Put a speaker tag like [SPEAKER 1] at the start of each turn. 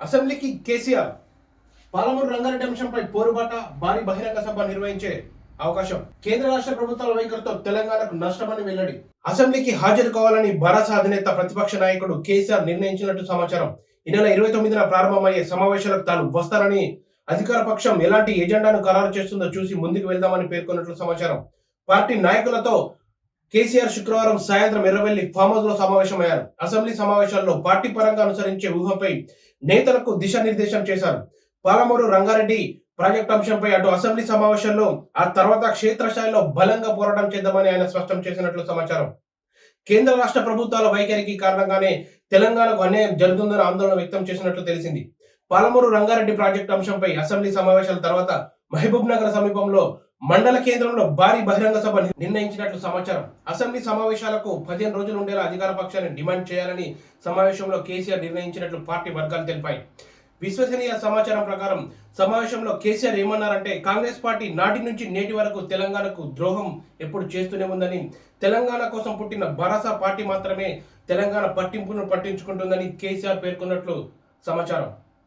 [SPEAKER 1] అసెంబ్లీకి కేసీఆర్ పాలమూరు రంగారెడ్డి అంశంపై పోరుబాట భారీ బహిరంగ సభ నిర్వహించే అవకాశం. కేంద్ర రాష్ట్ర ప్రభుత్వాల వైఖరితో తెలంగాణకు నష్టమని వెల్లడి. అసెంబ్లీకి హాజరు కావాలని భరాస అధినేత ప్రతిపక్ష నాయకుడు కేసీఆర్ నిర్ణయించినట్టు సమాచారం. ఈ నెల 29న ప్రారంభమయ్యే సమావేశాలకు తాను వస్తానని, అధికార పక్షం ఎలాంటి ఎజెండాను ఖరారు చేస్తుందో చూసి ముందుకు వెళ్దామని పేర్కొన్నట్లు సమాచారం. పార్టీ నాయకులతో కేసీఆర్ శుక్రవారం సాయంత్రం ఎర్రవెల్లి ఫామ్ హౌస్ లో సమావేశమయ్యారు. అసెంబ్లీ సమావేశాల్లో పార్టీ పరంగా అనుసరించే వ్యూహంపై నేతలకు దిశానిర్దేశం చేశారు. పాలమూరు రంగారెడ్డి ప్రాజెక్టు అంశంపై అటు అసెంబ్లీ సమావేశాల్లో, ఆ తర్వాత క్షేత్రస్థాయిలో బలంగా పోరాటం చేద్దామని ఆయన స్పష్టం చేసినట్లు సమాచారం. కేంద్ర రాష్ట్ర ప్రభుత్వాల వైఖరికి కారణంగానే తెలంగాణకు అన్యాయం జరుగుతుందని ఆందోళన వ్యక్తం చేసినట్లు తెలిసింది. పాలమూరు రంగారెడ్డి ప్రాజెక్టు అంశంపై అసెంబ్లీ సమావేశాల తర్వాత మహబూబ్ నగర్ సమీపంలో మండల కేంద్రంలో భారీ బహిరంగ సభ నిర్ణయించినట్లు సమాచారం. అసెంబ్లీ సమావేశాలకు 15 రోజులు ఉండేలా అధికార పక్షాన్ని డిమాండ్ చేయాలని సమావేశంలో కేసీఆర్ నిర్ణయించినట్లు పార్టీ వర్గాలు తెలిపాయి. విశ్వసనీయ సమాచారం ప్రకారం సమావేశంలో కేసీఆర్ ఏమన్నారంటే, కాంగ్రెస్ పార్టీ నాటి నుంచి నేటి వరకు తెలంగాణకు ద్రోహం ఎప్పుడు చేస్తూనే ఉందని, తెలంగాణ కోసం పుట్టిన భరాసా పార్టీ మాత్రమే తెలంగాణ పట్టింపును పట్టించుకుంటుందని కేసీఆర్ పేర్కొన్నట్లు సమాచారం.